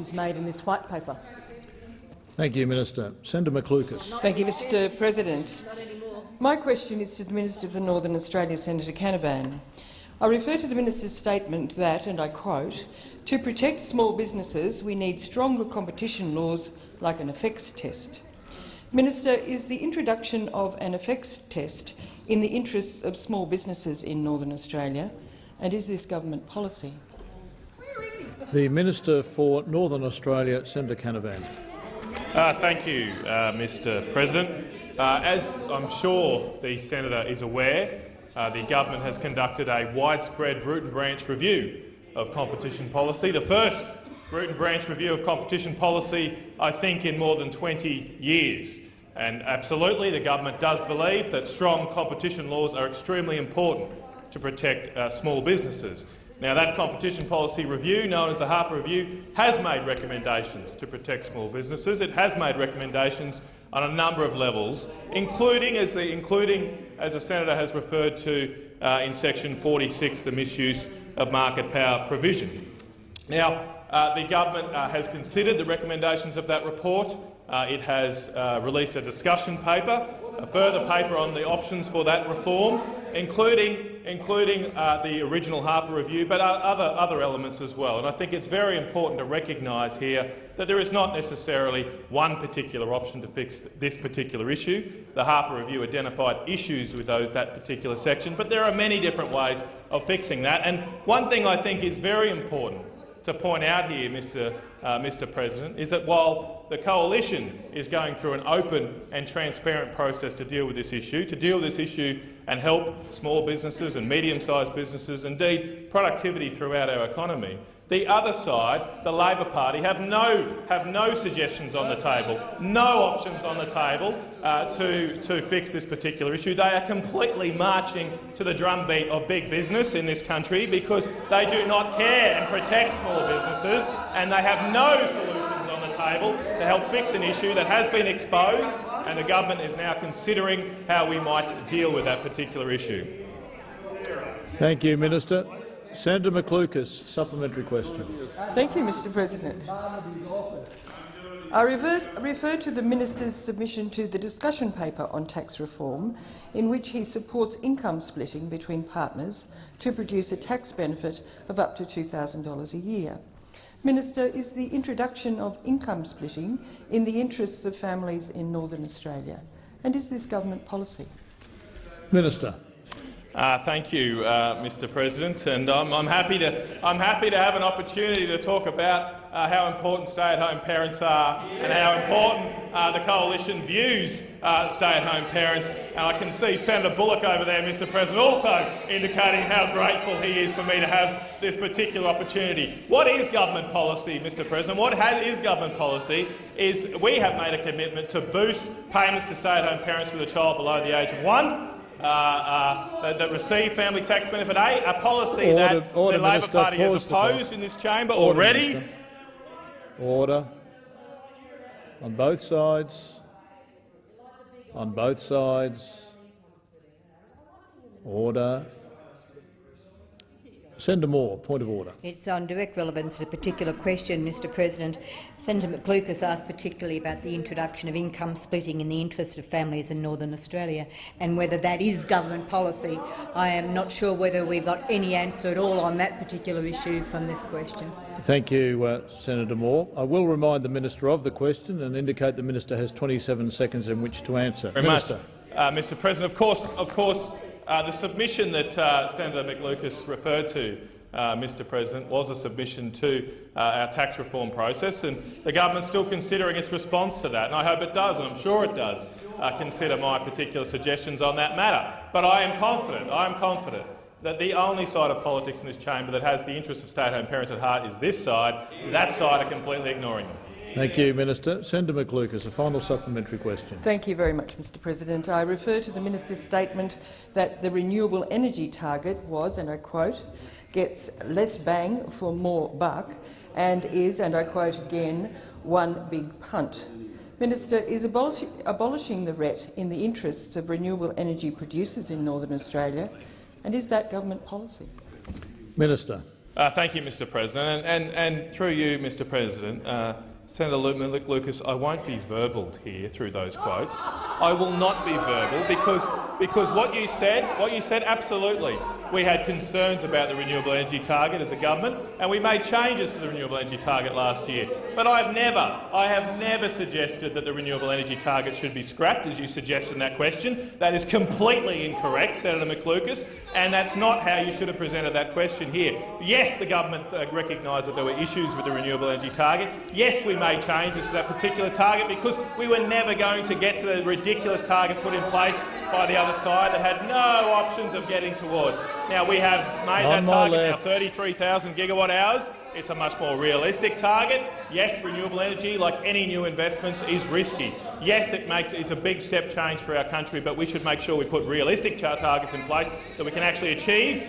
recommendations made in this white paper? Thank you, Minister. Senator McLucas. Thank you, Mr President. My question is to the Minister for Northern Australia, Senator Canavan. I refer to the minister's statement that, and I quote, "To protect small businesses, we need stronger competition laws like an effects test." Minister, is the introduction of an effects test in the interests of small businesses in Northern Australia, and is this government policy? The Minister for Northern Australia, Senator Canavan. Thank you, Mr President. As I'm sure the senator is aware, the government has conducted a widespread root and branch review of competition policy, the first root and branch review of competition policy, I think, in more than 20 years. And absolutely, the government does believe that strong competition laws are extremely important to protect small businesses. Now, that competition policy review, known as the Harper Review, has made recommendations to protect small businesses. It has made recommendations on a number of levels, including, as the senator has referred to in section 46, the misuse of market power provision. Now, the government has considered the recommendations of that report. It has released a discussion paper, a further paper on the options for that reform, including the original Harper Review, but other elements as well. And I think it's very important to recognise here that there is not necessarily one particular option to fix this particular issue. The Harper Review identified issues with that particular section, but there are many different ways of fixing that. And one thing I think is very important to point out here, Mr President, is that while the Coalition is going through an open and transparent process to deal with this issue, and help small businesses and medium-sized businesses, indeed productivity throughout our economy, the other side, the Labor Party, have no suggestions on the table, no options on the table to fix this particular issue. They are completely marching to the drumbeat of big business in this country because they do not care and protect small businesses, and they have no solutions on the table to help fix an issue that has been exposed, and the government is now considering how we might deal with that particular issue. Thank you, Minister. Senator McLucas, supplementary question. Thank you, Mr President. I refer to the minister's submission to the discussion paper on tax reform, in which he supports income splitting between partners to produce a tax benefit of up to $2,000 a year. Minister, is the introduction of income splitting in the interests of families in Northern Australia, and is this government policy? Minister. Thank you, Mr President, and I'm happy to have an opportunity to talk about how important stay-at-home parents are and how important the Coalition views stay-at-home parents. And I can see Senator Bullock over there, Mr President, also indicating how grateful he is for me to have this particular opportunity. What is government policy, Mr President? What is government policy is we have made a commitment to boost payments to stay-at-home parents with a child below the age of 1. That receive family tax benefit, a policy that the Labor Party has opposed in this chamber already. Order. On both sides. On both sides. Order. Senator Moore, point of order. It's on direct relevance to a particular question, Mr President. Senator McLucas asked particularly about the introduction of income splitting in the interest of families in Northern Australia and whether that is government policy. I am not sure whether we've got any answer at all on that particular issue from this question. Thank you, Senator Moore. I will remind the Minister of the question and indicate the Minister has 27 seconds in which to answer. Very much, Mr President. Of course, the submission that Senator McLucas referred to, Mr President, was a submission to our tax reform process, and the government's still considering its response to that. And I hope it does, and I'm sure it does, consider my particular suggestions on that matter. But I am confident that the only side of politics in this chamber that has the interests of stay-at-home parents at heart is this side. That side are completely ignoring them. Thank you, Minister. Senator McLucas, a final supplementary question. Thank you very much, Mr President. I refer to the minister's statement that the renewable energy target was, and I quote, gets less bang for more buck and is, and I quote again, one big punt. Minister, is abolishing the RET in the interests of renewable energy producers in Northern Australia, and is that government policy? Minister. Thank you, Mr. President. And through you, Mr. President, Senator Lucas, I won't be verbaled here through those quotes. I will not be verbal because what you said, absolutely. We had concerns about the renewable energy target as a government, and we made changes to the renewable energy target last year. But I have never suggested that the renewable energy target should be scrapped, as you suggested in that question. That is completely incorrect, Senator McLucas, and that's not how you should have presented that question here. Yes, the government recognised that there were issues with the renewable energy target. Yes, we made changes to that particular target because we were never going to get to the ridiculous target put in place by the other side that had no options of getting towards. Now, we have made that target now 33,000 gigawatt hours. It's a much more realistic target. Yes, renewable energy, like any new investments, is risky. Yes, it's a big step change for our country, but we should make sure we put realistic targets in place that we can actually achieve